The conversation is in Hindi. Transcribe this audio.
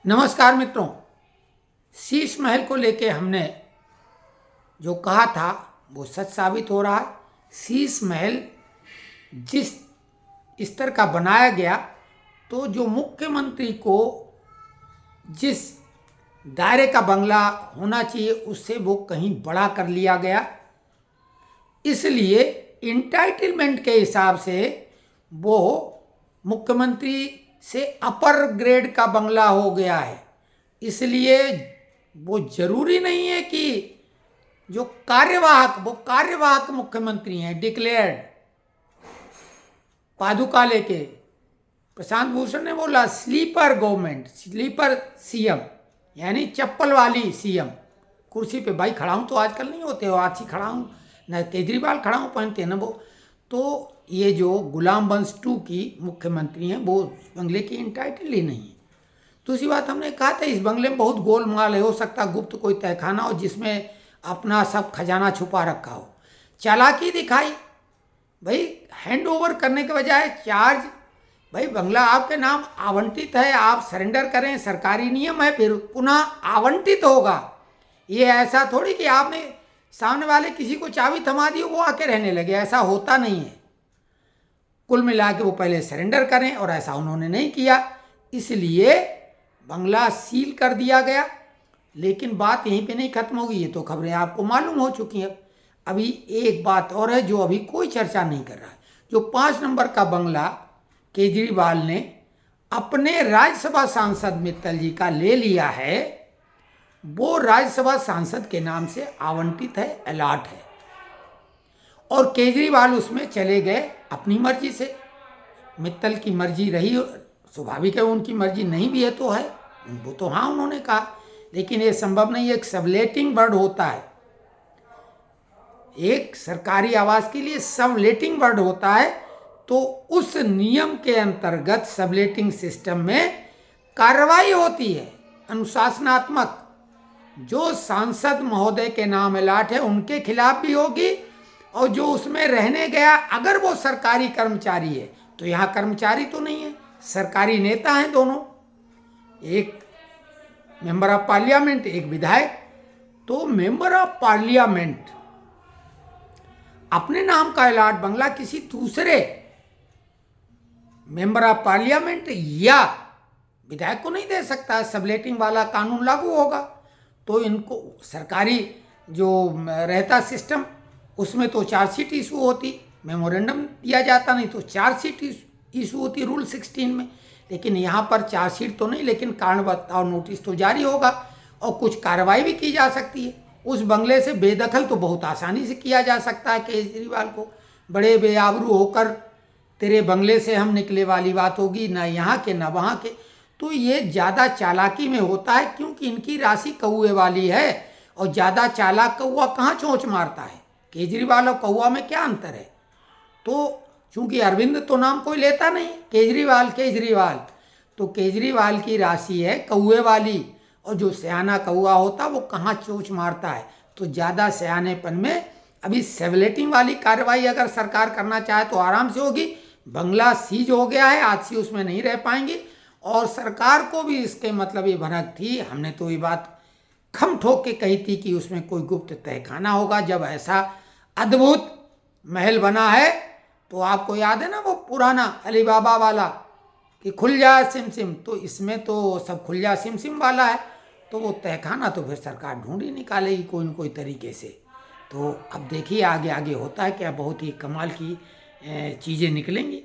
नमस्कार मित्रों। शीश महल को लेके हमने जो कहा था वो सच साबित हो रहा है। शीश महल जिस स्तर का बनाया गया, तो जो मुख्यमंत्री को जिस दायरे का बंगला होना चाहिए उससे वो कहीं बड़ा कर लिया गया। इसलिए इंटाइटलमेंट के हिसाब से वो मुख्यमंत्री से अपर ग्रेड का बंगला हो गया है। इसलिए वो जरूरी नहीं है कि जो कार्यवाहक मुख्यमंत्री हैं डिक्लेयर्ड। पादुका लेके प्रशांत भूषण ने बोला स्लीपर गवर्नमेंट, स्लीपर सीएम यानी चप्पल वाली सीएम। कुर्सी पे भाई खड़ा हूँ तो आजकल नहीं होते हो, आज ही खड़ा हूँ, न केजरीवाल खड़ा हूँ पहनते हैं न वो। तो ये जो गुलाम वंश 2 की मुख्यमंत्री हैं वो बंगले की इंटाइटल ही नहीं है। दूसरी बात हमने कहा था इस बंगले में बहुत गोलमाल है, हो सकता गुप्त कोई तहखाना हो जिसमें अपना सब खजाना छुपा रखा हो। चालाकी दिखाई भाई, हैंड ओवर करने के बजाय चार्ज, भाई बंगला आपके नाम आवंटित है, आप सरेंडर करें, सरकारी नियम है, फिर पुनः आवंटित होगा। ये ऐसा थोड़ी कि आपने सामने वाले किसी को चाबी थमा दी वो आके रहने लगे, ऐसा होता नहीं है। कुल मिला के वो पहले सरेंडर करें और ऐसा उन्होंने नहीं किया, इसलिए बंगला सील कर दिया गया। लेकिन बात यहीं पे नहीं खत्म होगी, ये तो खबरें आपको मालूम हो चुकी हैं। अभी एक बात और है जो अभी कोई चर्चा नहीं कर रहा है। जो 5 नंबर का बंगला केजरीवाल ने अपने राज्यसभा सांसद मित्तल जी का ले लिया है, वो राज्यसभा सांसद के नाम से आवंटित है, अलॉट है। और केजरीवाल उसमें चले गए अपनी मर्जी से। मित्तल की मर्जी रही, स्वाभाविक है, उनकी मर्जी नहीं भी है तो है, वो तो हाँ उन्होंने कहा। लेकिन ये संभव नहीं है, एक सबलेटिंग वर्ड होता है, एक सरकारी आवास के लिए सबलेटिंग वर्ड होता है। तो उस नियम के अंतर्गत सबलेटिंग सिस्टम में कार्रवाई होती है अनुशासनात्मक। जो सांसद महोदय के नाम अलॉट है उनके खिलाफ भी होगी, और जो उसमें रहने गया अगर वो सरकारी कर्मचारी है, तो यहाँ कर्मचारी तो नहीं है, सरकारी नेता हैं दोनों, एक मेंबर ऑफ पार्लियामेंट एक विधायक। तो मेंबर ऑफ पार्लियामेंट अपने नाम का अलॉट बंगला किसी दूसरे मेंबर ऑफ पार्लियामेंट या विधायक को नहीं दे सकता, सबलेटिंग वाला कानून लागू होगा। तो इनको सरकारी जो रहता सिस्टम उसमें तो चार्जशीट इशू होती, मेमोरेंडम दिया जाता, नहीं तो चार्जशीट इशू होती रूल 16 में। लेकिन यहाँ पर चार्जशीट तो नहीं, लेकिन कारण बताओ नोटिस तो जारी होगा और कुछ कार्रवाई भी की जा सकती है। उस बंगले से बेदखल तो बहुत आसानी से किया जा सकता है केजरीवाल को, बड़े बेआबरू होकर तेरे बंगले से हम निकले वाली बात होगी, ना यहाँ के ना वहाँ के। तो ये ज़्यादा चालाकी में होता है, क्योंकि इनकी राशि कौए वाली है, और ज़्यादा चालाक कौआ कहाँ चोंच मारता है। केजरीवाल और कौआ में क्या अंतर है? तो चूंकि अरविंद तो नाम कोई लेता नहीं, केजरीवाल, तो केजरीवाल की राशि है कौए वाली, और जो सयाना कौआ होता वो कहाँ चोंच मारता है। तो ज़्यादा सयानेपन में अभी सेवलेटिंग वाली कार्रवाई अगर सरकार करना चाहे तो आराम से होगी। बंगला सीज हो गया है, आज से उसमें नहीं रह पाएंगे, और सरकार को भी इसके मतलब ये भनक थी, हमने तो ये बात खम ठोक के कही थी कि उसमें कोई गुप्त तहखाना होगा। जब ऐसा अद्भुत महल बना है तो आपको याद है ना वो पुराना अली बाबा वाला कि खुल जा सिम सिम, तो इसमें तो सब खुल जा सिम सिम वाला है। तो वो तहखाना तो फिर सरकार ढूंढ ही निकालेगी कोई न कोई तरीके से। तो अब देखिए आगे आगे होता है क्या, बहुत ही कमाल की चीज़ें निकलेंगी।